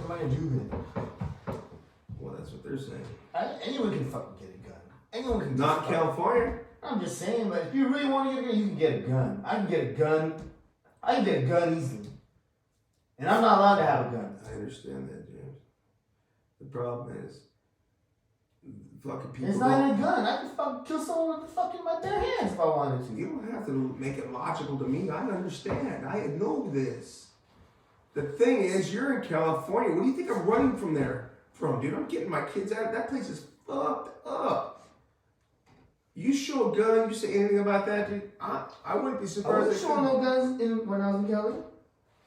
am I gonna do with it? Well, that's what they're saying. Anyone can fucking get a gun. Anyone can. Not California. I'm just saying, but if you really want to get a gun, you can get a gun. I can get a gun. I can get a gun easily. And I'm not allowed to have a gun. I understand that, James. The problem is, fucking people. It's not even a gun. I can fucking kill someone with fucking my bare hands if I wanted to. You don't have to make it logical to me. I understand. I know this. The thing is, you're in California. What do you think I'm running from there from, dude? I'm getting my kids out. That place is fucked up. You show a gun, you say anything about that, dude? I wouldn't be surprised. I wasn't showing no guns when I was in Cali.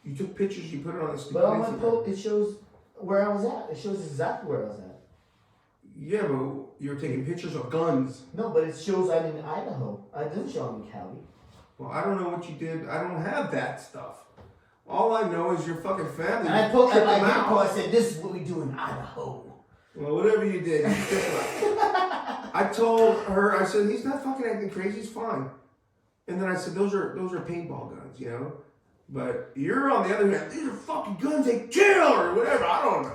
You took pictures, you put it on the stupid. But on my post, it shows where I was at. It shows exactly where I was at. Yeah, but you're taking pictures of guns. No, but it shows I'm in Idaho. I didn't show I'm in Cali. Well, I don't know what you did. I don't have that stuff. All I know is your fucking family. And I said, this is what we do in Idaho. Well, whatever you did, you I told her, I said, he's not fucking acting crazy, he's fine. And then I said, those are paintball guns, you know? But you're on the other hand, these are fucking guns, they kill or whatever, I don't know.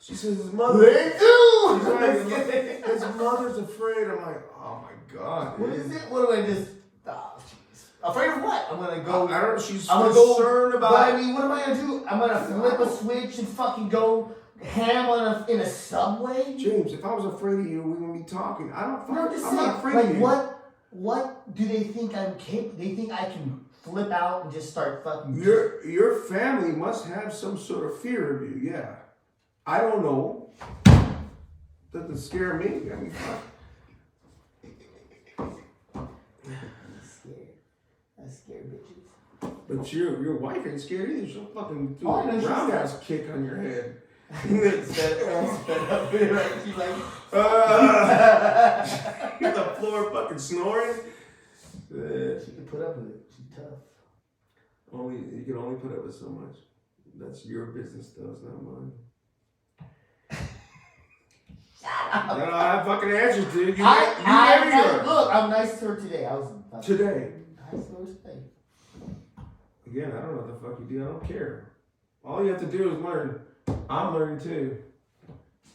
She says his mother. They do! She's like, his mother's afraid. I'm like, oh my God. What is it? What do I just. Oh, jeez. Afraid of what? I'm gonna go. I don't know, she's I'm concerned about. But I mean, what am I gonna do? I'm gonna flip a switch and fucking go ham in a subway? James, if I was afraid of you, we wouldn't be talking. I'm saying, not afraid of you. What do they think I'm capable? They think I can flip out and just start fucking. Your family must have some sort of fear of you, yeah. I don't know. Doesn't scare me. I mean, fuck. I'm scared bitches. But your wife ain't scared either. She'll fucking do I know a she's roundhouse kick on your head. She's like, hit the floor fucking snoring. She can put up with it. She's tough. You can only put up with so much. That's your business, though. It's not mine. No, I have fucking answers, dude. You married her. Look, I'm nice to her today. I was today. Nice to her today. Again, I don't know what the fuck you do. I don't care. All you have to do is learn. I'm learning too.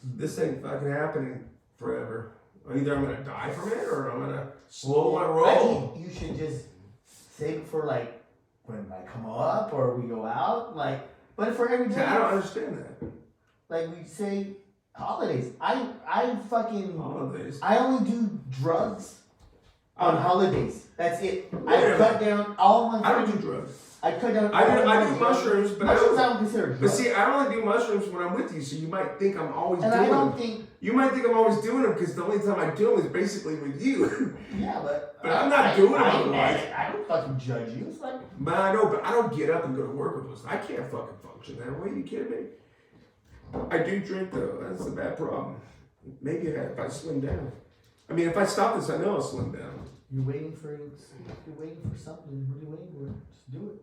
This ain't fucking happening forever. Either I'm gonna die from it or I'm gonna slow my roll. I think you should just save it for like when I come up or we go out. Like, but for every day. I don't understand that. Like we say holidays. I fucking holidays. I only do drugs on holidays. That's it. I cut down all my. I don't do drugs. I cut down. I do mushrooms, but mushrooms I don't consider drugs. But see, I only do mushrooms when I'm with you, so you might think I'm always and doing I don't them. think. You might think I'm always doing them because the only time I do them is basically with you. Yeah, but I'm not doing them otherwise. I don't fucking judge you. It's like. Man, I know, but I don't get up and go to work with those. I can't fucking function that way. You kidding me? I do drink though. That's a bad problem. Maybe if I slim down. I mean, if I stop this, I know I'll slim down. You're waiting for something. What are you waiting for? Just do it.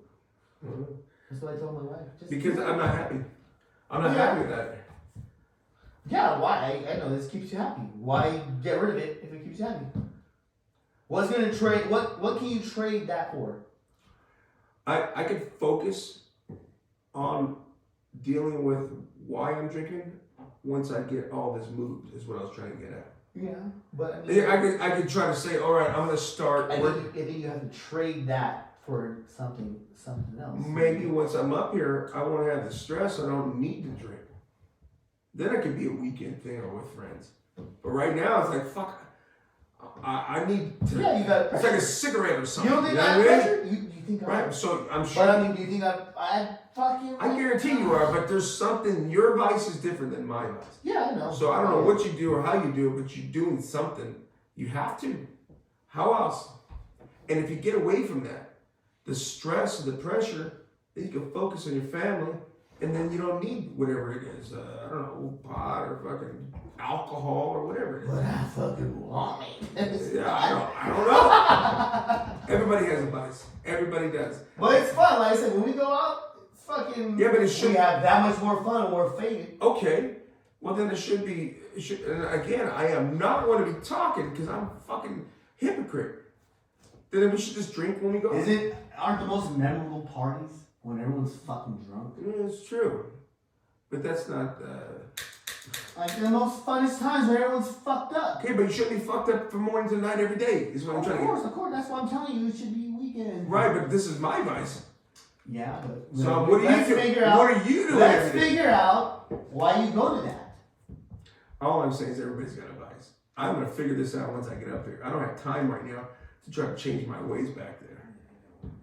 Mm-hmm. That's what I told my wife. Just because I'm not happy. I'm not happy with that. Yeah, why? I know this keeps you happy. Why get rid of it if it keeps you happy? What's gonna trade? What can you trade that for? I could focus on dealing with why I'm drinking once I get all this moved. Is what I was trying to get at. Yeah, but I mean, I could try to say, all right, I'm gonna start. I think you have to trade that for something else. Maybe once I'm up here, I won't have the stress. I don't need to drink. Then it could be a weekend thing or with friends. But right now, it's like fuck. I need to. Yeah, you got. It's like a cigarette or something. You don't think I have pressure? You think I right? So I'm sure. But I mean, do you think I fucking? I guarantee you are, but there's something. Your vice is different than my vice. Yeah, I know. So I don't know what you do or how you do it, but you're doing something. You have to. How else? And if you get away from that, the stress and the pressure, then you can focus on your family, and then you don't need whatever it is. I don't know, pot or fucking alcohol or whatever it is. But I fucking want it. Yeah, I don't know. Everybody has a vice. Everybody does. But it's fun. Like I said, when we go out, it's fucking. Yeah, but it should. We have that much more fun when we're faded. Okay. Well, then it should be. And again, I am not going to be talking because I'm a fucking hypocrite. Then we should just drink when we go. Aren't the most memorable parties when everyone's fucking drunk? Yeah, it's true. But that's not. Like the most funnest times where everyone's fucked up. Okay, but you shouldn't be fucked up from morning to night every day. Is what I'm trying to get. Of course. That's why I'm telling you it should be weekend. Right, but this is my vice. Yeah, but so what are you doing? What are you doing? Let's figure out why you go to that. All I'm saying is everybody's got a vice. I'm gonna figure this out once I get up there. I don't have time right now to try to change my ways back there.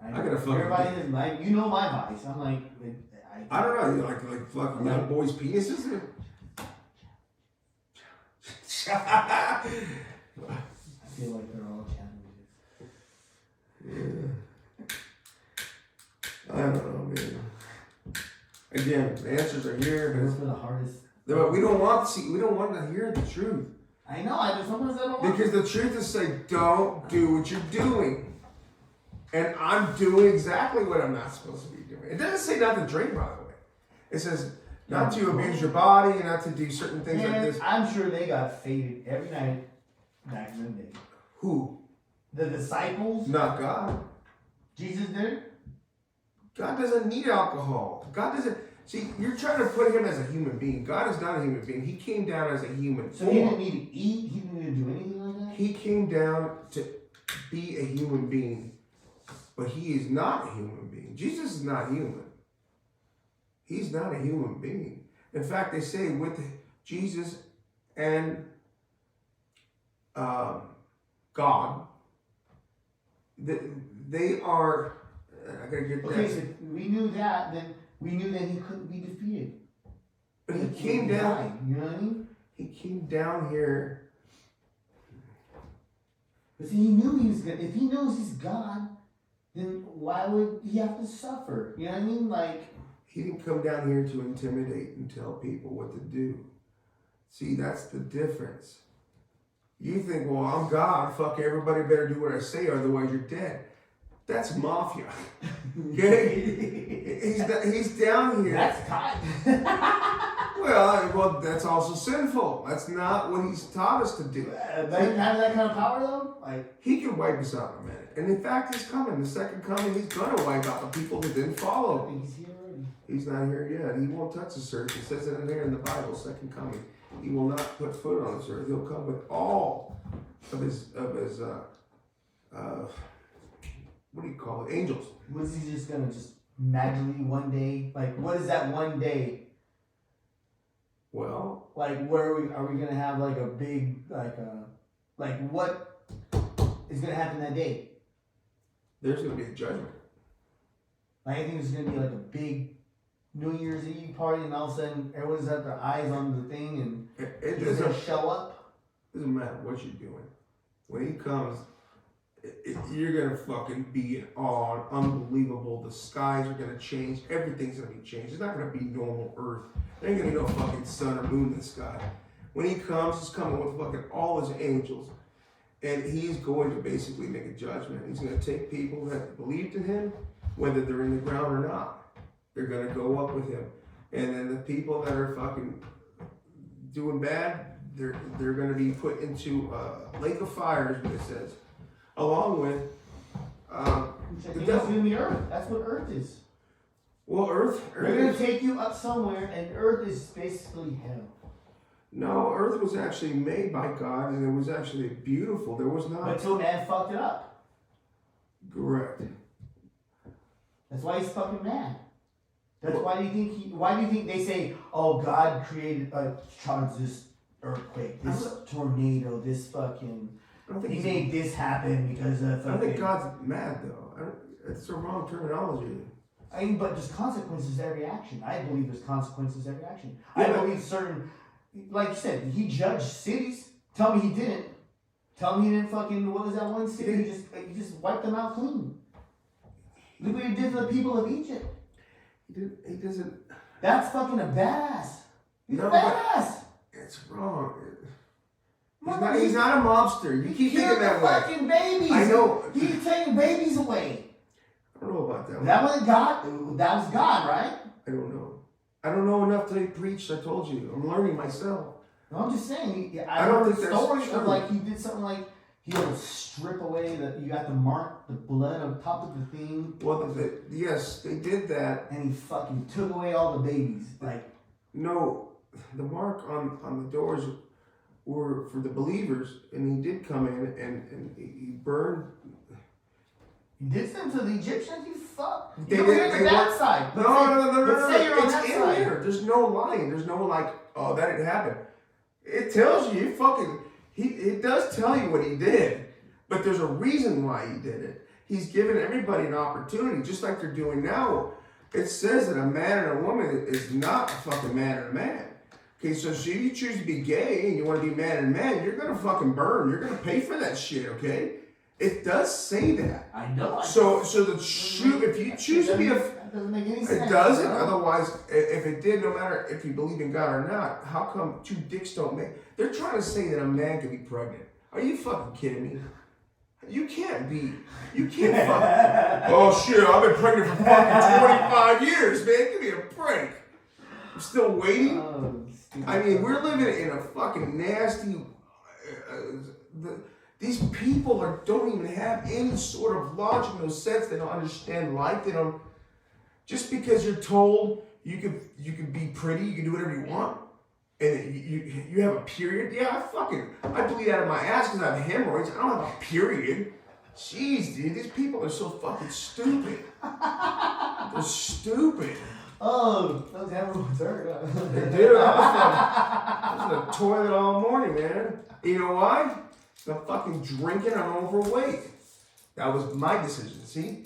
I gotta fucking. Everybody is like, you know my vice. I'm like, I don't know. You like fucking young boys' penises. I feel like they're all challenges. Yeah. I don't know, man. Again, the answers are here, Those are the hardest. but we don't want to hear the truth. I know. Sometimes I don't want. Because the truth is say, don't do what you're doing, and I'm doing exactly what I'm not supposed to be doing. It doesn't say not to drink, by the way. It says not to abuse your body and not to do certain things like this. I'm sure they got faded every night back in the day. Who? The disciples? Not God. Jesus did? God doesn't need alcohol. God doesn't. See, you're trying to put him as a human being. God is not a human being. He came down as a human. So he didn't need to eat? He didn't need to do anything like that? He came down to be a human being. But he is not a human being. Jesus is not human. He's not a human being. In fact, they say with Jesus and God, they are. I gotta get that. Okay, so we knew that. Then we knew that he couldn't be defeated. But he came down. You know what I mean? He came down here. But see, he knew he was good. If he knows he's God, then why would he have to suffer? You know what I mean? Like. He didn't come down here to intimidate and tell people what to do. See, that's the difference. You think, well, I'm God. Fuck, everybody better do what I say, otherwise you're dead. That's mafia. Okay? he's down here. That's God. well, that's also sinful. That's not what he's taught us to do. But he has that kind of power, though? Like, he can wipe us out in a minute. And in fact, he's coming. The second coming, he's going to wipe out the people that didn't follow. He's here already. He's not here yet. He won't touch this earth. It says it in there in the Bible, second coming. He will not put foot on this earth. He'll come with all of his what do you call it? Angels. Was he just gonna magically one day? Like, what is that one day? Well, like, where are we gonna have like a big like what is gonna happen that day? There's gonna be a judgment. Like, I think there's gonna be like a big New Year's Eve party, and all of a sudden everyone's got their eyes on the thing, and he's gonna show up. Doesn't matter what you're doing. When he comes, you're gonna fucking be in awe, unbelievable. The skies are gonna change. Everything's gonna be changed. It's not gonna be normal Earth. There ain't gonna be no fucking sun or moon in the sky. When he comes, he's coming with fucking all his angels, and he's going to basically make a judgment. He's gonna take people that believed in him, whether they're in the ground or not. They're gonna go up with him, and then the people that are fucking doing bad, they're gonna be put into a lake of fire, is what it says. Along with the devil in the earth. That's what earth is. Well, earth They're gonna take you up somewhere, and earth is basically hell. No, earth was actually made by God, and it was actually beautiful. There was not. Until man fucked it up. Correct. That's why he's fucking mad. That's why do you think why do you think they say, oh, God created this earthquake, this tornado, this fucking. He made this happen because of. I think God's mad though. It's the wrong terminology. I mean, but there's consequences to every action. I believe there's consequences to every action. Yeah, I believe certain, like you said, he judged cities. Tell me he didn't. Tell me he didn't fucking. What was that one city? He just wiped them out clean. Look what he did to the people of Egypt. He doesn't. That's fucking a badass. He's a badass. It's wrong. He's not a mobster. You keep thinking that way. Fucking babies. I know. He's taking babies away. I don't know about that. That was God. That was God, right? I don't know. I don't know enough to preach. I told you. I'm learning myself. No, I'm just saying. I don't think there's stories true. of like he did something like he had to strip away you got the mark, the blood on top of the thing. Well, yes, they did that. And he fucking took away all the babies. Like, No, the mark on the doors were for the believers, and he did come in and he burned. You did them to the Egyptians, you fuck. They You're did. on They that were, side. no. Let's say you're on It's that in side. there. There's no lying. There's no like, oh, that didn't happen. It tells you, it does tell you what he did, but there's a reason why he did it. He's given everybody an opportunity, just like they're doing now. It says that a man and a woman is not a fucking man and a man. Okay, so if you choose to be gay and you want to be man and man, you're gonna fucking burn. You're gonna pay for that shit, okay? It does say that. I know. So if you choose to be that doesn't make any sense. it doesn't. Bro. Otherwise, if it did, no matter if you believe in God or not, how come two dicks don't make? They're trying to say that a man can be pregnant. Are you fucking kidding me? You can't be. You can't fuck. Oh shit! I've been pregnant for fucking 25 years, man. Give me a break. I'm still waiting. Oh, I mean, we're living in a fucking nasty. These people don't even have any sort of logic, no sense. They don't understand life. They don't. Just because you're told you can be pretty, you can do whatever you want, and you have a period. Yeah, I bleed out of my ass because I have hemorrhoids. I don't have a period. Jeez, dude, these people are so fucking stupid. They're stupid. Oh, those hemorrhoids hurt. Dude, I was in the toilet all morning, man. You know why? I'm fucking drinking. I'm overweight. That was my decision. See,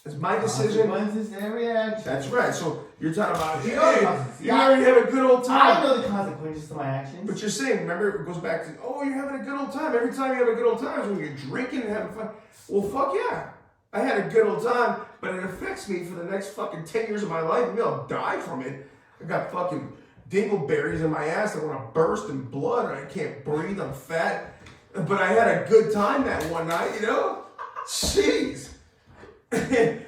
it's my decision. Consequences to every action. That's right. So you're talking about, You hey, know the you already have a good old time. I know the consequences to my actions. But you're saying, remember, it goes back to, oh, you're having a good old time. Every time you have a good old time is when you're drinking and having fun. Well, fuck yeah. I had a good old time, but it affects me for the next fucking 10 years of my life. Maybe I'll die from it. I got fucking dingleberries in my ass that want to burst in blood, and I can't breathe. I'm fat. But I had a good time that one night, you know? Jeez. And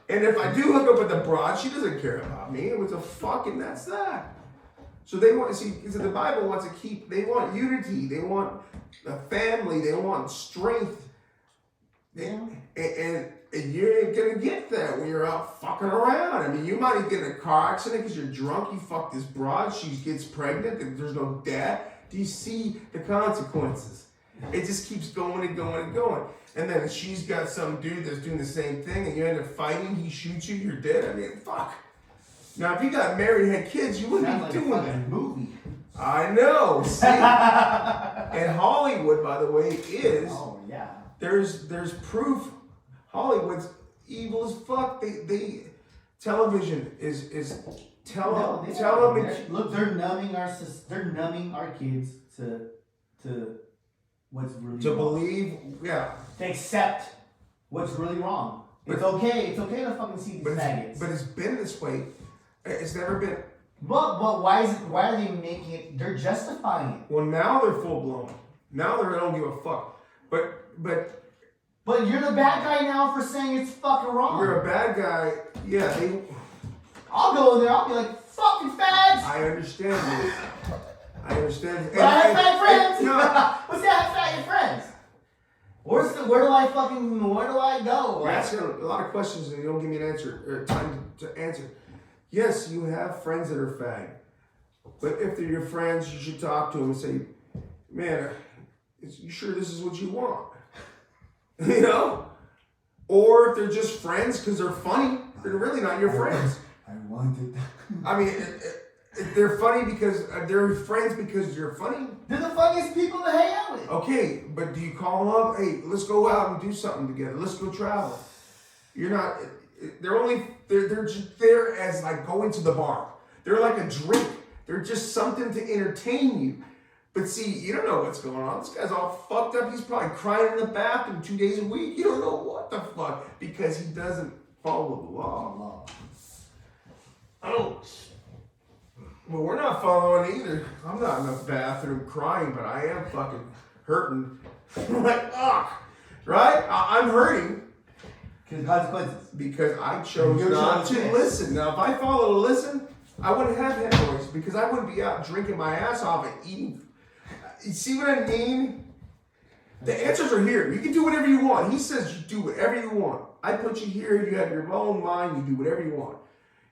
if I do hook up with the broad, she doesn't care about me. It was a fucking, that's that. So they want, see, so the Bible wants to keep, they want unity. They want a family. They want strength. Yeah. And you ain't gonna get that when you're out fucking around. I mean, you might get in a car accident because you're drunk. You fuck this broad. She gets pregnant. And there's no dad. Do you see the consequences? It just keeps going and going and going. And then she's got some dude that's doing the same thing, and you end up fighting. He shoots you. You're dead. I mean, fuck. Now, if you got married and had kids, you wouldn't Sounds be like doing a that. fucking movie. I know. See? And Hollywood, by the way, is. Oh yeah. There's proof. Hollywood's evil as fuck. They television is television. Look, they're numbing our kids to what's really To wrong. believe, yeah. To accept what's really wrong. It's okay. It's okay to fucking see these faggots. But it's been this way. It's never been. But why are they making it? They're justifying it. Well, now they're full blown. Now they don't give a fuck. But you're the bad guy now for saying it's fucking wrong. You're a bad guy. Yeah, I'll go in there. I'll be like, fucking fags. I understand this. I understand. But I have fag friends. No. What's that? I have faggot friends. Where do I go? You're asking a lot of questions and you don't give me an answer or time to answer. Yes, you have friends that are fag. But if they're your friends, you should talk to them and say, man, you sure this is what you want? You know? Or if they're just friends because they're funny, they're really not your friends. I wanted. I mean, if they're funny because they're friends because you're funny. They're the funniest people to hang out with. Okay, but do you call them up? Hey, let's go out and do something together. Let's go travel. You're not. They're just there as like going to the bar. They're like a drink. They're just something to entertain you. But see, you don't know what's going on. This guy's all fucked up. He's probably crying in the bathroom 2 days a week. You don't know what the fuck because he doesn't follow the law. Ouch. Well, we're not following either. I'm not in the bathroom crying, but I am fucking hurting. Like, right? I'm hurting. Because consequences. Because I chose not to listen. Now, if I followed to listen, I wouldn't have hemorrhoids because I wouldn't be out drinking my ass off and eating. You see what I mean? The answers are here. You can do whatever you want. He says you do whatever you want. I put you here. You have your own mind. You do whatever you want.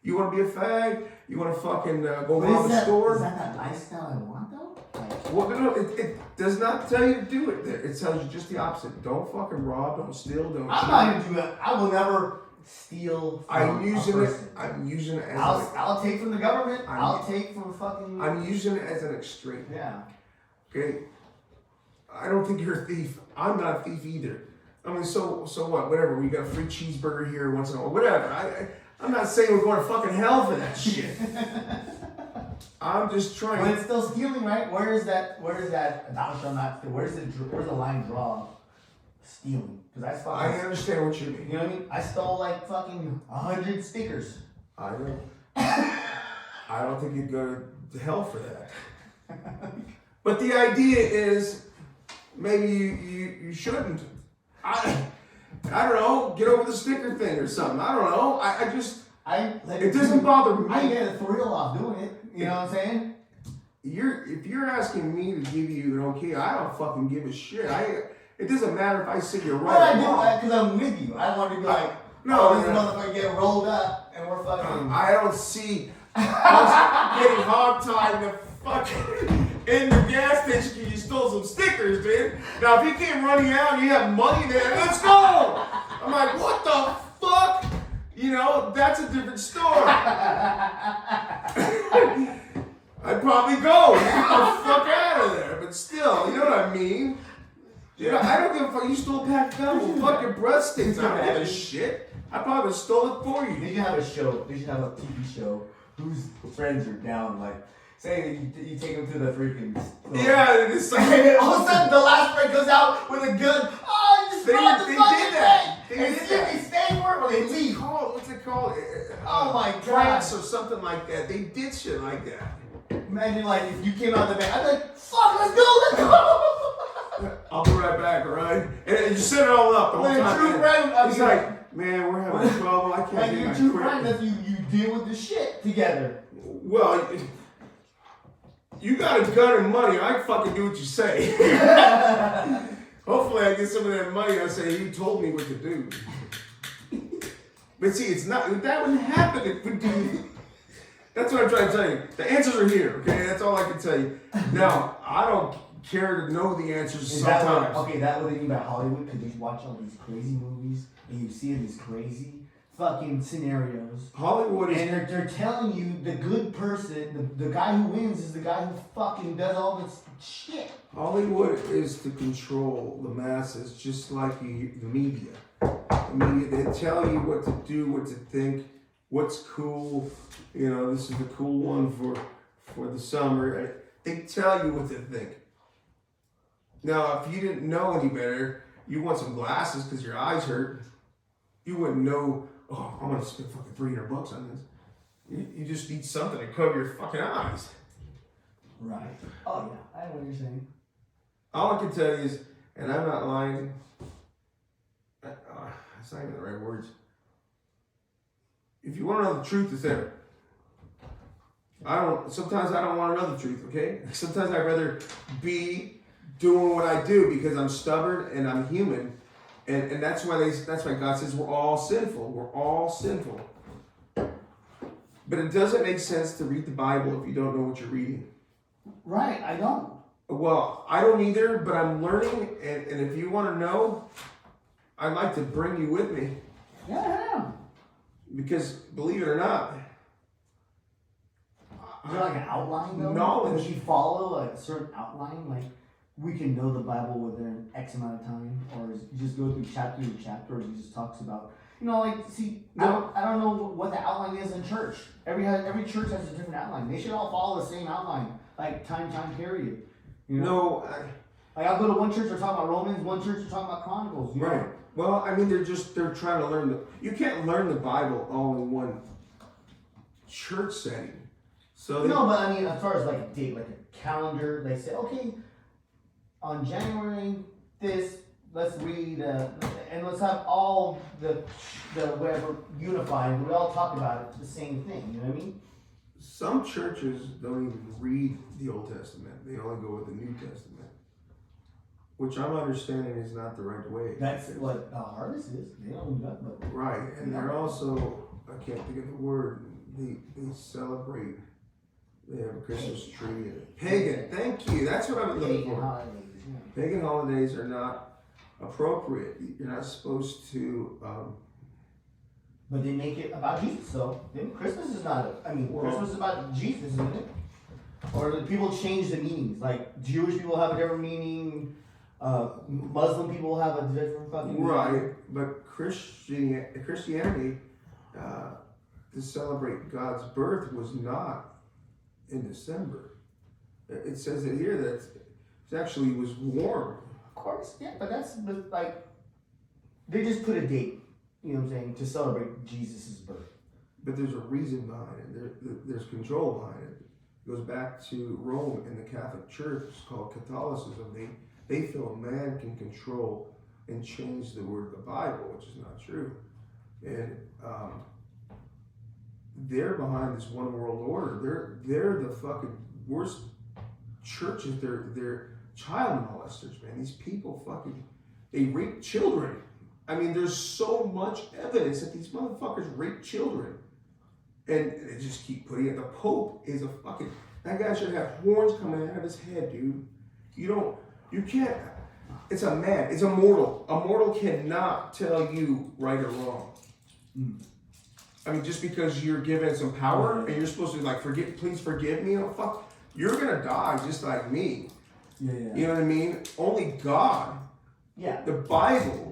You want to be a fag? You want to fucking go But rob a store? Is that lifestyle I want though? Like, Well, no, it does not tell you to do it. It tells you just the opposite. Don't fucking rob. Don't steal. Don't. I'm not gonna do that. I will never steal. I'm using it. I'm using it as. I'll take from the government. I'll take from fucking. I'm using it as an extreme. Yeah. Okay. I don't think you're a thief. I'm not a thief either. I mean, so what? Whatever. We got a free cheeseburger here once in a while. Whatever. I'm not saying we're going to fucking hell for that shit. I'm just trying. But it's still stealing, right? Where is that? Thou shalt not steal. Where's the line draw? Stealing. Because I understand what you mean. You know what I mean? I stole like fucking 100 stickers. I know. I don't think you'd go to hell for that. But the idea is, maybe you shouldn't. I don't know. Get over the sticker thing or something. I don't know. It doesn't bother me. I get a thrill off doing it. You know what I'm saying? If you're asking me to give you an okay, I don't fucking give a shit. It doesn't matter if I say you're right. But I do because I'm with you. I want to be like, this motherfucker get rolled up and we're fucking. I don't see us getting hog-tied to fucking in the gas station because you stole some stickers, dude. Now, if you came running out and you have money there, let's go. I'm like, what the fuck? You know, that's a different story. I'd probably go. Get the fuck out of there. But still, you know what I mean? You know, I don't give a fuck. You stole a pack of gum. Well, fuck your breath stinks. I don't give a shit. I probably would have stole it for you. They should have a show. They should have a TV show whose friends are down. Like, say you take them to the freaking. Yeah, it's like. And all of a sudden, the last friend goes out with a gun. Oh, you just brought the fucking thing. And see if they stay for it or they leave. What's it called? Oh my god. Pranks or something like that. They did shit like that. Imagine like if you came out the back, I'd be like, fuck, let's go. I'll be right back, alright? And you set it all up. The whole time, true friend, he's like, man, we're having trouble. I can't like get your my true quick. friend, that you deal with the shit together. Well, you got a gun and money. I fucking do what you say. Hopefully I get some of that money. I say, you told me what to do. But see, it's not, that wouldn't happen. It would do. That's what I'm trying to tell you. The answers are here, okay? That's all I can tell you. Now, I don't care to know the answers sometimes. That what they mean by Hollywood? Because you watch all these crazy movies and you see these crazy fucking scenarios. Hollywood is... And they're telling you the good person, the guy who wins is the guy who fucking does all this shit. Hollywood is to control the masses, just like the media. The media, they tell you what to do, what to think, what's cool. You know, this is the cool one for the summer. They tell you what to think. Now, if you didn't know any better, you want some glasses because your eyes hurt. You wouldn't know, oh, I'm going to spend fucking $300 on this. You just need something to cover your fucking eyes. Right. Oh, yeah. I know what you're saying. All I can tell you is, and I'm not lying, that's not even the right words. If you want to know the truth, it's there. Sometimes I don't want to know the truth, okay? Sometimes I'd rather be doing what I do because I'm stubborn and I'm human. And that's why God says we're all sinful. We're all sinful. But it doesn't make sense to read the Bible if you don't know what you're reading. Right, I don't. Well, I don't either, but I'm learning, and if you want to know, I'd like to bring you with me. Yeah. Because, believe it or not, is there like an outline though? Knowledge. If you follow a certain outline, like we can know the Bible within X amount of time, or is you just go through chapter to chapter, or he just talks about, I don't know what the outline is in church. Every church has a different outline. They should all follow the same outline, like time period. You know? No. Like I'll go to one church, they're talking about Romans, one church, they're talking about Chronicles. You Right. know? Well, I mean, they're trying to learn you can't learn the Bible all in one church setting. So No, but I mean, as far as like a date, like a calendar, they say, okay, on January this, let's read, and let's have all the whatever unified. We all talk about it, the same thing. You know what I mean? Some churches don't even read the Old Testament; they only go with the New Testament, which I'm understanding is not the right way. That's what Harvest is. They don't do that, but right, and they're also, I can't think of the word. they celebrate. They have a Christmas tree. Pagan. Thank you. That's what I'm looking Pagan for. holidays. Yeah. Pagan holidays are not appropriate. You're not supposed to. But they make it about Jesus, though. Christmas is not. Christmas is about Jesus, isn't it? Or do people change the meanings? Like Jewish people have a different meaning. Muslim people have a different fucking meaning. Right, but Christianity to celebrate God's birth was not in December. It says it here that it actually was warm. Of course, yeah, but that's like they just put a date. You know what I'm saying, to celebrate Jesus' birth. But there's a reason behind it. There's control behind it. It goes back to Rome and the Catholic Church. It's called Catholicism. They feel man can control and change the word of the Bible, which is not true. And they're behind this one world order. They're the fucking worst churches. They're child molesters, man. These people they rape children. I mean, there's so much evidence that these motherfuckers rape children. And they just keep putting it. The Pope is that guy should have horns coming out of his head, dude. You can't, it's a man, it's a mortal. A mortal cannot tell you right or wrong. I mean, just because you're given some power and you're supposed to please forgive me, you're gonna die just like me. Yeah. You know what I mean? Only God. Yeah. The Bible.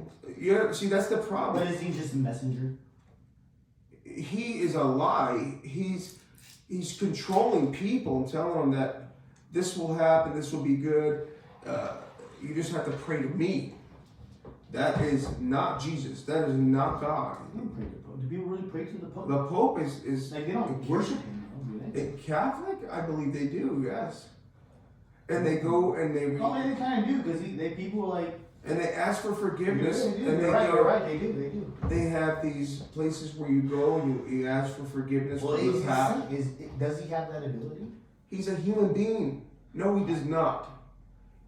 See, that's the problem. But is he just a messenger? He is a lie. He's controlling people and telling them that this will happen, this will be good. You just have to pray to me. That is not Jesus. That is not God. Do people really pray to the Pope? The Pope is like they don't worship him, do they? In Catholic, I believe they do. Yes. And they go and they. They kind of do because people are like. And they ask for forgiveness. Yeah, they do. And You're right. They do. They have these places where you go and you ask for forgiveness from the past. Does he have that ability? He's a human being. No, he does not.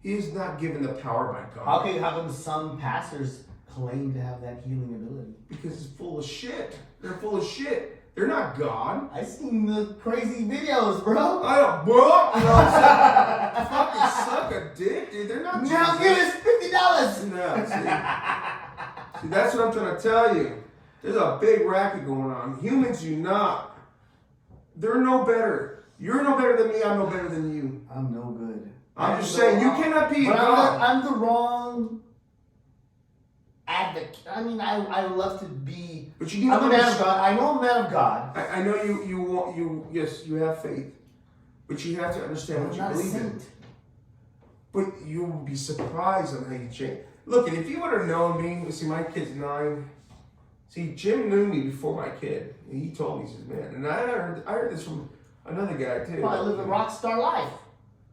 He is not given the power by God. How come some pastors claim to have that healing ability? Because it's full of shit. They're full of shit. They're not God. I seen the crazy videos, bro. I don't, bro. You know what I'm saying? Fucking suck a dick, dude. They're not. Now give us $50. No, see, that's what I'm trying to tell you. There's a big racket going on. Humans do not. They're no better. You're no better than me. I'm no better than you. I'm no good. I'm just saying, you cannot be God. I'm the wrong advocate. I mean, I love to be. But you need I'm a man of God. I know I'm a man of God. I know yes, you have faith. But you have to understand what you believe in. But you will be surprised on how you change. Look, and if you would have known me, see, my kid's 9. See, Jim knew me before my kid. And he told me, he says, man, and I heard this from another guy too. Well, I live a rock star life.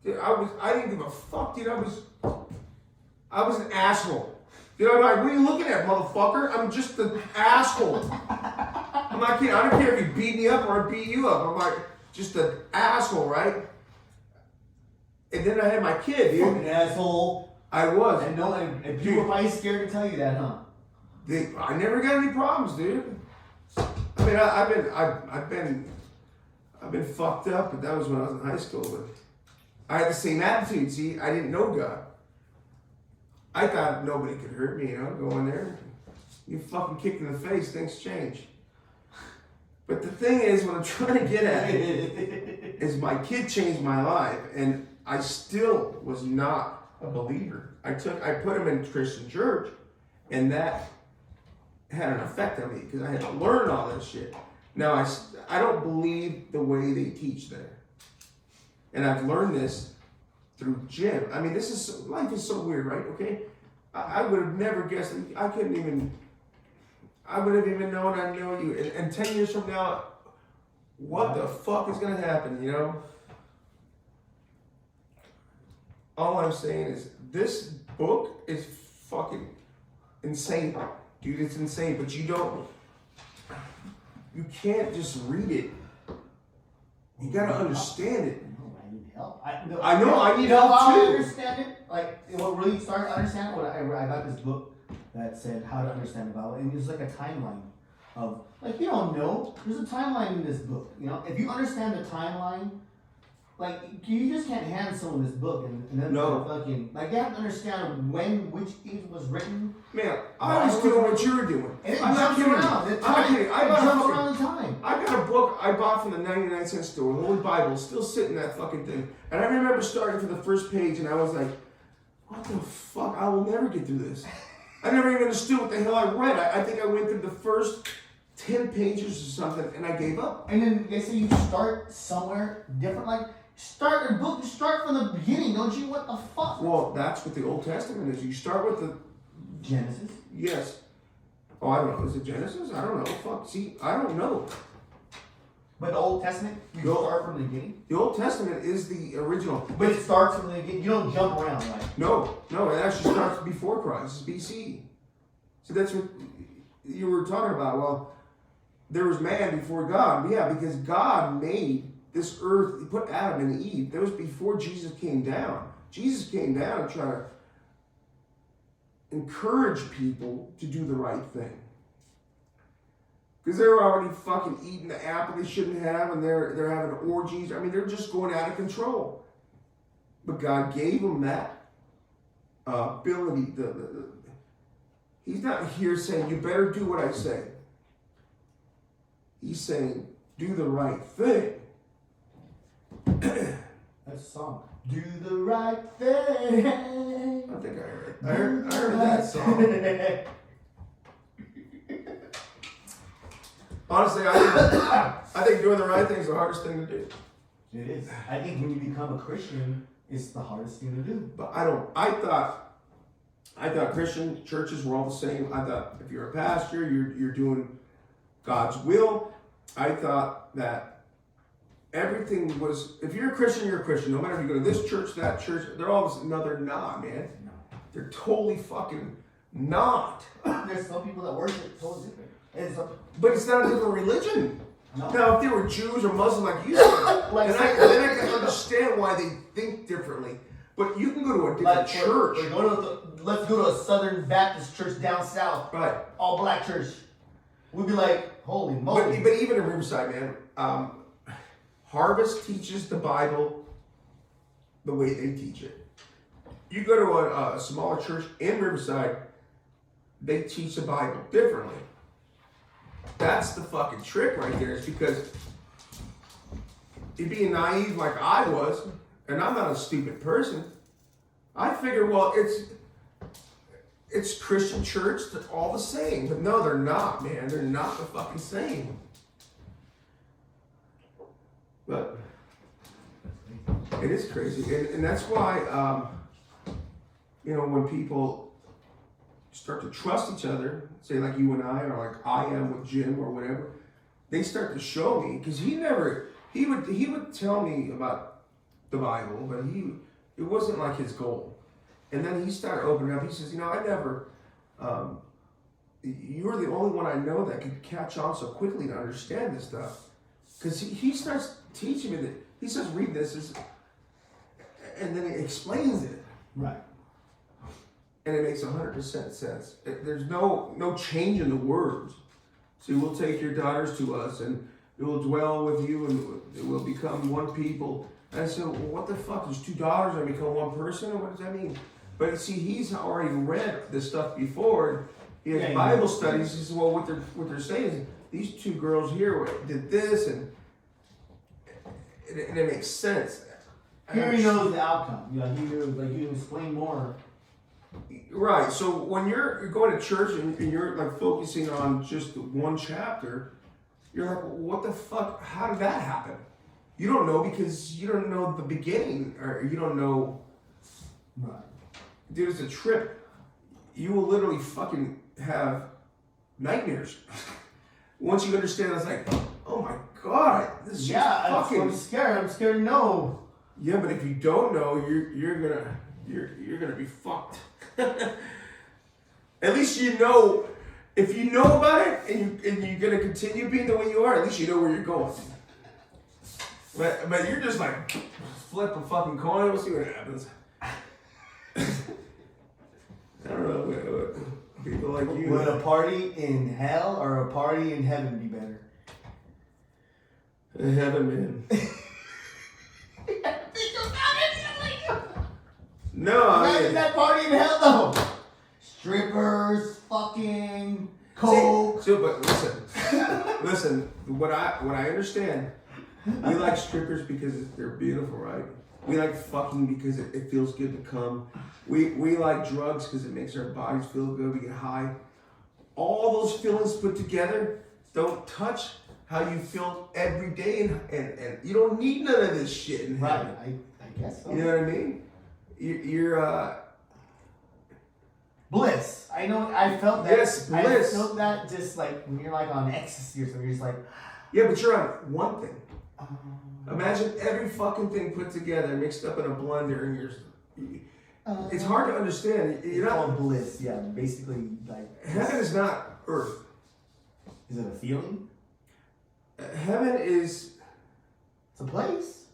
Dude, I didn't give a fuck, dude. I was an asshole. Dude, I'm like, what are you looking at, motherfucker? I'm just an asshole. I'm not kidding. I don't care if you beat me up or I beat you up. I'm like, just an asshole, right? And then I had my kid, dude. Fucking asshole. I was. And people are probably scared to tell you that, huh? I never got any problems, dude. I mean, I've been fucked up, but that was when I was in high school. But I had the same attitude. See, I didn't know God. I thought nobody could hurt me, go in there. You fucking kicked in the face, things change. But the thing is, what I'm trying to get at is my kid changed my life, and I still was not a believer. I put him in Christian church, and that had an effect on me because I had to learn all that shit. Now, I don't believe the way they teach there. And I've learned this through Jim. I mean, life is so weird, right? Okay? I would have never guessed. I would have even known I know you. And 10 years from now, what the fuck is going to happen, All I'm saying is this book is fucking insane. Dude, it's insane. But you can't just read it. You got to understand it. I need help. I need help I too. understand it. Like, what really started to understand it, I got this book that said how to understand the Bible. And it was like a timeline of Like, you don't know. There's a timeline in this book. You know, if you understand the timeline, like, you just can't hand someone this book and then No. fucking, like, they have to understand when, which age was written. Man, I was doing what you were doing. And it I'm not jumps kidding. around. I'm not kidding. It jumps around the time. I got a book I bought from the 99-cent store, the Holy Bible, still sitting in that fucking thing. And I remember starting from the first page and I was like, what the fuck? I will never get through this. I never even understood what the hell I read. I think I went through the first 10 pages or something and I gave up. And then they say you start somewhere different. Like, start your book, start from the beginning, don't you? What the fuck? Well, that's what the Old Testament is. You start with the... Genesis? Yes. Oh, I don't know. Is it Genesis? I don't know. Fuck. See, I don't know. But the Old Testament, you start from the beginning? The Old Testament is the original. But it starts from the beginning. You don't jump around, right? No, it actually starts before Christ. It's BC. So that's what you were talking about. Well, there was man before God. Yeah, because God made this earth. He put Adam and Eve. That was before Jesus came down. Jesus came down to try to encourage people to do the right thing. Because they're already fucking eating the apple they shouldn't have, and they're having orgies. I mean, they're just going out of control. But God gave them that ability. He's not here saying, you better do what I say. He's saying, do the right thing. That's a song. Do the right thing. I think I heard that song. Honestly, I think doing the right thing is the hardest thing to do. It is. I think when you become a Christian, it's the hardest thing to do. But I thought Christian churches were all the same. I thought if you're a pastor, you're doing God's will. I thought that everything was, if you're a Christian, you're a Christian. No matter if you go to this church, that church, they're all, no, they're not, man. No. They're totally fucking not. There's some people that worship totally different. But it's not a different religion. No. Now, if they were Jews or Muslim like you said, Like, then I can understand why they think differently. But you can go to a different church. Let's go to a Southern Baptist church down south. Right. All black church. We'd be like, holy moly. But even in Riverside, man, Harvest teaches the Bible the way they teach it. You go to a smaller church in Riverside, they teach the Bible differently. That's the fucking trick right there, is because you're being naive like I was, and I'm not a stupid person. I figured, well, it's Christian church, they're all the same. But no, they're not, man. They're not the fucking same. But it is crazy. And that's why, when people start to trust each other, say like you and I, or like I am with Jim or whatever, they start to show me, because he would tell me about the Bible, but it wasn't like his goal. And then he started opening up. He says, I never, you're the only one I know that could catch on so quickly to understand this stuff. Because he starts teaching me that, he says, read this, and then he explains it. Right. And it makes 100% sense. There's no change in the words. See, we'll take your daughters to us, and it will dwell with you, and it will become one people. And I said, well, what the fuck? There's two daughters and become one person? Or what does that mean? But see, he's already read this stuff before. He has Bible studies. He says, well, what they're saying is these two girls here did this, and it makes sense. He already knows the outcome. He knows, like, you can explain more. Right. So when you're going to church and you're like focusing on just one chapter, you're like, well, what the fuck? How did that happen? You don't know, because you don't know the beginning, or you don't know. Right. Dude, it's a trip. You will literally fucking have nightmares. Once you understand, it's like, oh my god, this is fucking. I'm scared. I'm scared to know. Yeah, but if you don't know, you're gonna be fucked. At least you know. If you know about it and you're gonna continue being the way you are, at least you know where you're going. But you're just like, flip a fucking coin, we'll see what happens. I don't know. People like you. Would a party in hell or a party in heaven be better? Heaven, man. No, imagine that party in hell though. Strippers, fucking coke. But listen. What I understand. We like strippers because they're beautiful, right? We like fucking because it feels good to come. We like drugs because it makes our bodies feel good. We get high. All those feelings put together don't touch how you feel every day, and you don't need none of this shit in heaven. Right, I guess so. You know what I mean? You're bliss. I know. I felt that. Yes, bliss. I felt that just like when you're like on ecstasy or something. You're just like, yeah, but you're on one thing. Imagine every fucking thing put together, mixed up in a blender, and it's hard to understand. You're not called bliss. Yeah, basically like heaven is not earth. Is it a feeling? Heaven is. It's a place.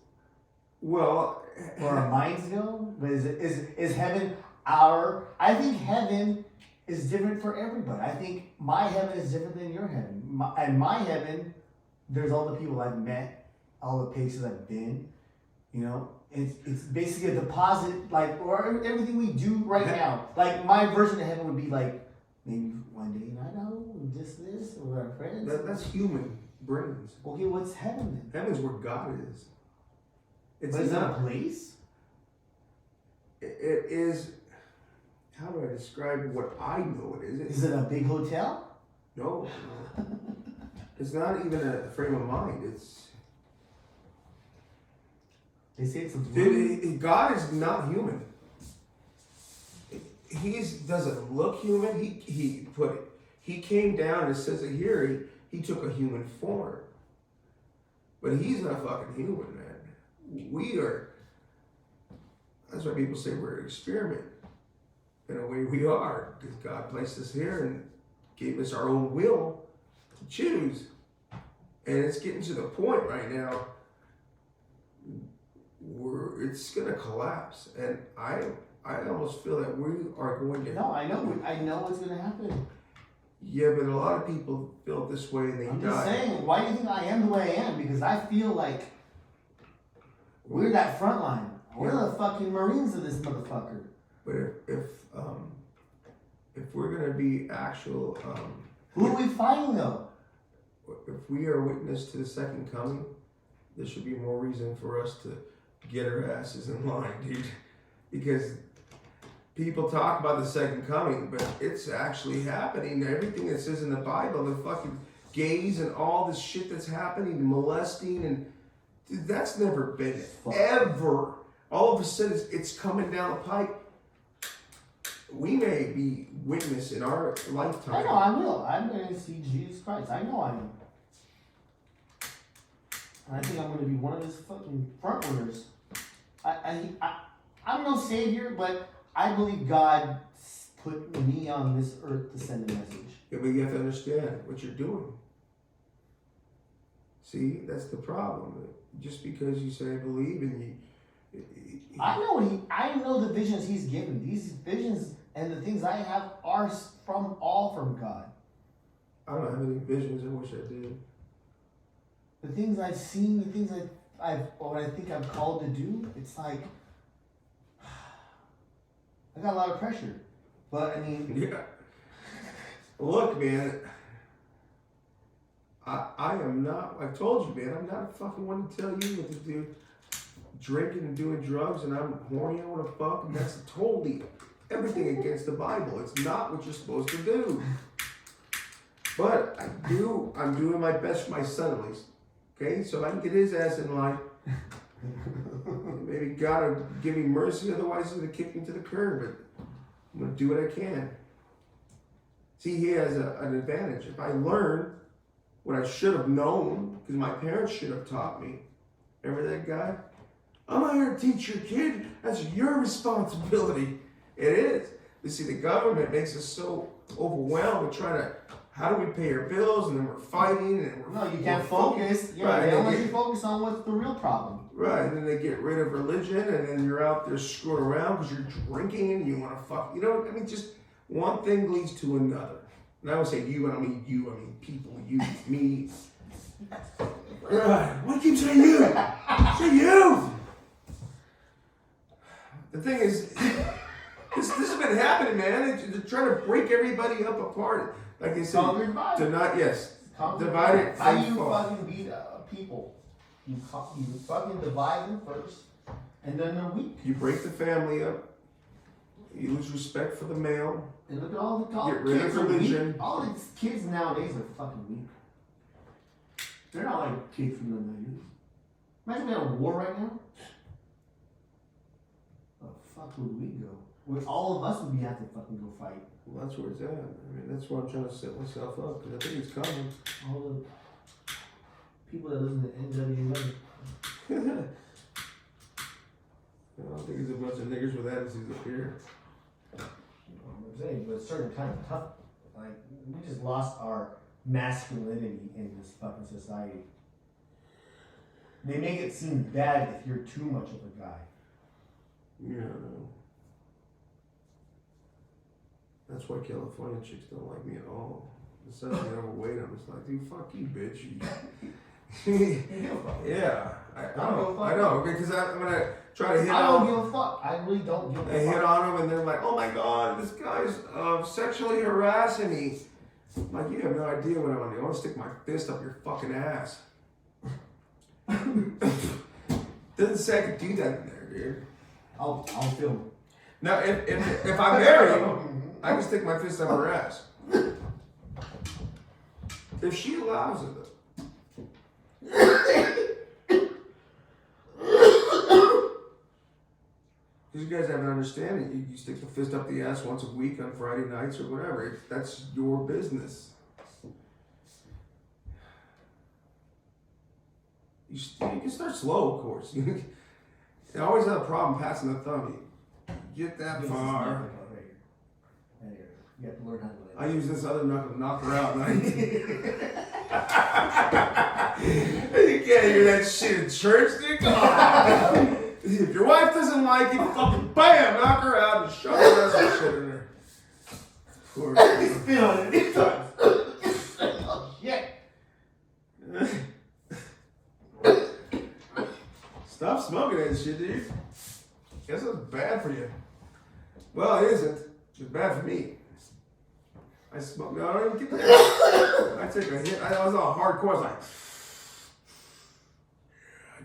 Well, where our minds go. But is heaven our? I think heaven is different for everybody. I think my heaven is different than your heaven. My heaven, there's all the people I've met. All the places I've been, you know, it's basically a deposit, like, or everything we do right now. Like, my version of heaven would be like, maybe one day, I know, just this, with our friends. That's human brains. Okay, what's heaven then? Heaven's where God is. But is that a place? It is, how do I describe what I know it is? Is it a big hotel? No. It's not even a frame of mind. They say it's a Dude, God is not human. He doesn't look human. He came down. It says it here. He took a human form, but he's not fucking human, man. We are. That's why people say we're an experiment. In a way, we are, because God placed us here and gave us our own will to choose, and it's getting to the point right now. It's gonna collapse, and I almost feel that we are going to. No, I know what's gonna happen. Yeah, but a lot of people feel this way and they I'm die. just saying, why do you think I am the way I am? Because I feel like we're that front line. We're the fucking Marines of this motherfucker. But if we're gonna be actual, who are we fighting though? If we are witness to the second coming, there should be more reason for us to get our asses in line, dude. Because people talk about the second coming, but it's actually happening. Everything that says in the Bible, the fucking gays and all this shit that's happening, molesting, and dude, that's never been ever. All of a sudden, it's coming down the pipe. We may be witness in our lifetime. I know I will. I'm going to see Jesus Christ. I know I am. And I think I'm going to be one of his fucking front runners. I'm no savior, but I believe God put me on this earth to send a message. Yeah, but you have to understand what you're doing. See, that's the problem. Just because you say I believe in you. I know the visions he's given. These visions and the things I have are from God. I don't have any visions. I wish I did. The things I've seen, the things what I think I'm called to do, it's like I got a lot of pressure. But I mean, yeah. Look, man. I am not. I told you, man. I'm not a fucking one to tell you what to do. Drinking and doing drugs, and I'm horny. I want to fuck, and that's totally everything against the Bible. It's not what you're supposed to do. But I'm doing my best for my son at least. Okay, so if I can get his ass in line, maybe God will give me mercy. Otherwise, he's gonna kick me to the curb. But I'm gonna do what I can. See, he has an advantage. If I learn what I should have known, because my parents should have taught me. Remember that guy? I'm not here to teach your kid. That's your responsibility. It is. You see, the government makes us so overwhelmed with trying to, how do we pay our bills? And then we're fighting. And no, you can't focus. Yeah, right. They don't let you focus on what's the real problem. Right. And then they get rid of religion. And then you're out there screwing around because you're drinking and you want to fuck. You know, I mean, just one thing leads to another. And I would say you, I don't mean you, I mean people, you, me. Why do you keep saying you? Say you! The thing is, this has been happening, man. They're trying to break everybody up apart. Like they said, divide it. How you fucking beat people? You fucking divide them first, and then they're weak. You break the family up. You lose respect for the male. And look at all the Get rid kids of religion. All these kids nowadays are fucking weak. They're not like kids from the 90s. Imagine we had a war right now. Where the fuck would we go? All of us would have to fucking go fight. Well, that's where it's at. I mean, that's why I'm trying to set myself up, because I think it's coming. All the people that listen to NWA. I don't think there's a bunch of niggers with attitudes up here. I'm saying, but it's certain kind of tough. Like, we just lost our masculinity in this fucking society. They make it seem bad if you're too much of a guy. Yeah, I know. That's why California chicks don't like me at all. Instead of being overweight, I'm just like, dude, fuck you, bitch. Yeah, I know, because I'm gonna try to hit on. I don't give a fuck. I really don't give a fuck. They hit on them and they're like, oh my god, this guy's sexually harassing me. I'm like, you have no idea what I want to do. I want to stick my fist up your fucking ass. Doesn't say I could do that in there, dude. I'll film. Now, if I'm married, I can stick my fist up her ass. If she allows it, though. Because you guys have an understanding. You stick the fist up the ass once a week on Friday nights or whatever. That's your business. You can start slow, of course. You always have a problem passing the thumb. You get that far. You have to learn how to do it. I use this other knuckle to knock her out. You can't hear that shit in church, dude. Come on. If your wife doesn't like it, fucking bam, knock her out and shove the rest of the shit in her. Of course. Spit on it. Oh, shit. Stop smoking that shit, dude. Guess it's bad for you. Well, it isn't. It's bad for me. I smoke. No, I don't even get that. I take a hit. I was all hardcore. I was like,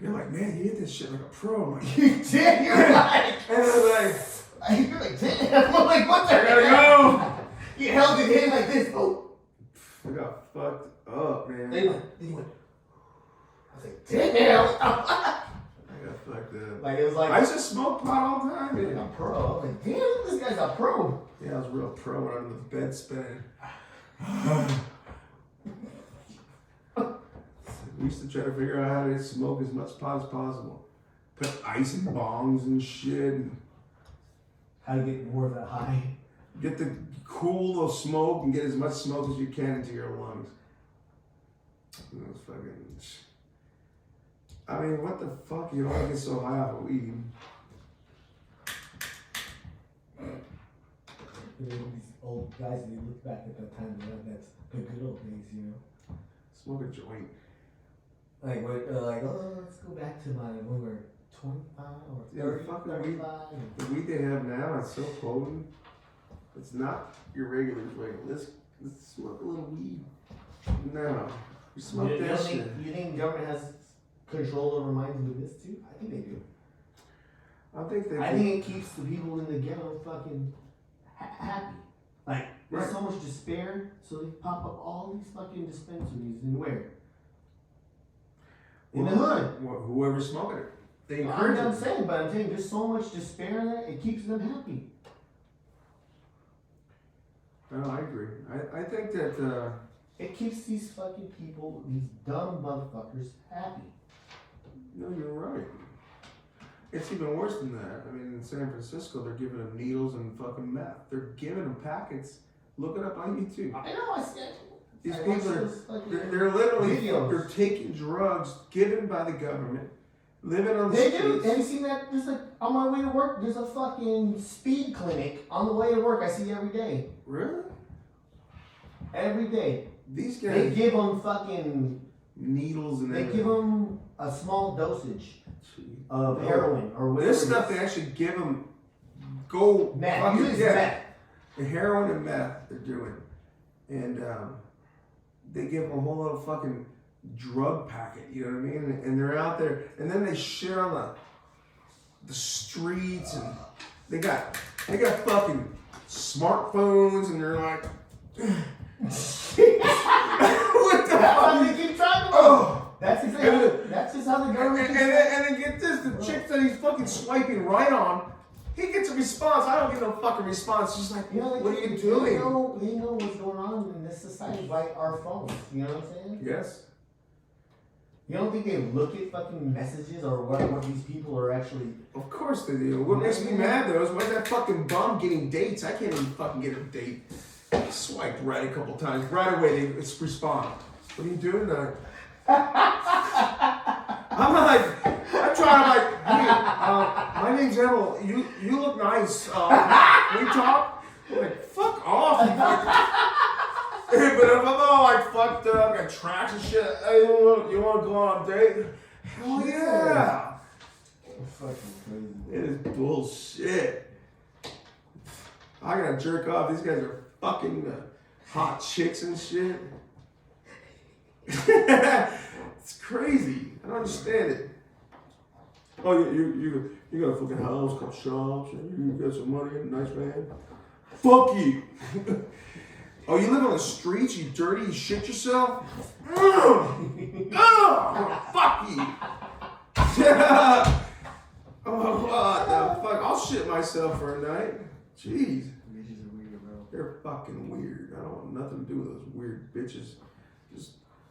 you're like, man, you hit this shit like a pro. I'm like, You did. You're like. and I was like, You're like, damn. I'm like, what the I gotta go. You held it in like this. Oh. I got fucked up, man. Then you went. I was like, damn. I got fucked up. Like, it was like. I used to smoke pot all the time, Like man. a pro. I was like, damn, this guy's a pro. Yeah, I was real pro when I'm in the bed spinning. We used to try to figure out how to smoke as much pot as possible. Put ice in bongs and shit. And How to get more of that high. get the cool of smoke and get as much smoke as you can into your lungs. And it was fucking. I mean, what the fuck? You don't get so high off of weed. These old guys, they look back at that time, that's the good old days, you know. Smoke a joint. Like, like, oh, let's go back to when we were 25 or 30, Yeah, fuck the weed. 35. The weed they have now is so potent. It's not your regular flavor. Let's smoke a little weed. No. You smoke You that don't shit. think, you think government has control over minds with this too? I think they do. I think they I think it keeps the people in the ghetto fucking happy. Like, there's Right. so much despair, so they pop up all these fucking dispensaries in where? In the hood. Whoever's smoking it. They I'm encourage not it. saying, but I'm saying there's so much despair there, it keeps them happy. No, I agree. I think that It keeps these fucking people, these dumb motherfuckers, happy. no, you're right. It's even worse than that. I mean, in San Francisco, they're giving them needles and fucking meth. They're giving them packets. Look it up on YouTube. I know, I said. These I people watched are, those fucking they're literally, videos. they're taking drugs given by the government, living on the They streets. do. Have you seen that? There's like on my way to work. There's a fucking speed clinic on the way to work. I see every day. Really? Every day. These guys. They give them fucking. Needles and They everything. give them a small dosage Gee. of heroin or whatever. This stuff they actually give them gold. Meth. fucking- Usually it's meth. The heroin and meth they're doing, and they give them a whole little fucking drug packet. You know what I mean? And they're out there, and then they shit on the streets, and they got fucking smartphones, and they're like. What the That's how fuck? they keep track of them. Oh. That's exactly. That's just how the And government. then get this, the chick that he's fucking swiping right on, he gets a response. I don't get no fucking response. She's like, You know, what are you They doing? know what's going on in this society by our phones. You know what I'm saying? Yes. You don't think they look at fucking messages or what these people are actually. Of course they do. What makes me mad though is why that fucking bum getting dates. I can't even fucking get a date. I swiped right a couple times. Right away they respond. What are you doing tonight? I'm trying to like, hey, my name's Emil. You look nice. Can we talk? I'm like, fuck off. You fucking... But if I'm all like fucked up, got tracks and shit, hey, you want to go on a date? Hell yeah. Fucking crazy. It is bullshit. I gotta jerk off. These guys are fucking hot chicks and shit. It's crazy. I don't understand it. Oh, you got a fucking house, couple shops, and you got some money and a nice man. Fuck you. Oh, you live on the streets, you dirty, you shit yourself? Fuck you. Oh, what the fuck? I'll shit myself for a night. Jeez. Bitches are weird, bro. They're fucking weird. I don't want nothing to do with those weird bitches.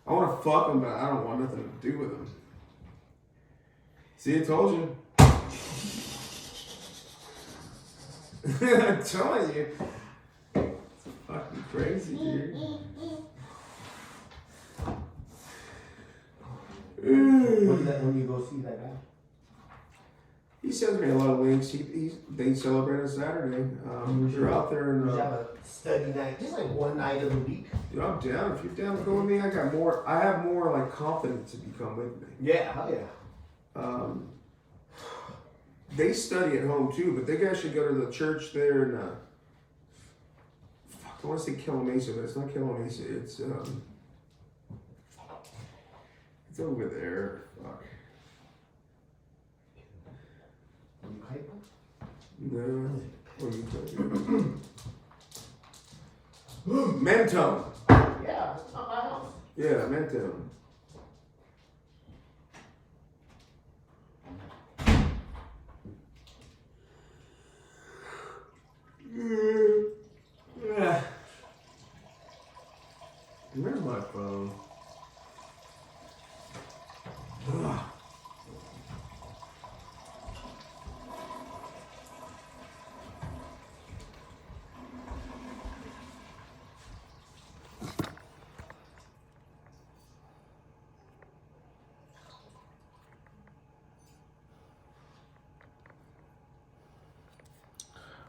I want to fuck them, but I don't want nothing to do with them. See, I told you. I'm telling you. It's fucking crazy, dude. When you go see that guy? He sends me a lot of links. They celebrate on Saturday. They're out there in. We have a study night, just like one night of the week. Dude, I'm down. If you're down to go with me, I have more like confidence if you come with me. Yeah, hell yeah. They study at home too, but they guys should go to the church there in I want to say Calamasa, but it's not Calamasa. It's over there. Fuck. No. What are you talking about? Mentone. Yeah, it's not my house. Yeah, Mentone. Where's my phone? Ugh.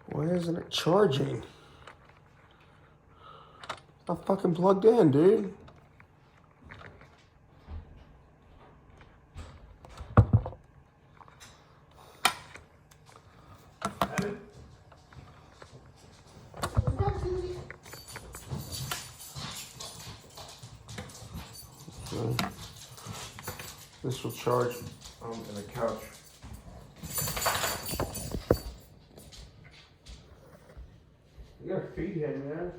Why isn't it charging? It's not fucking plugged in, dude. This will charge on the couch. You got a feed head, man.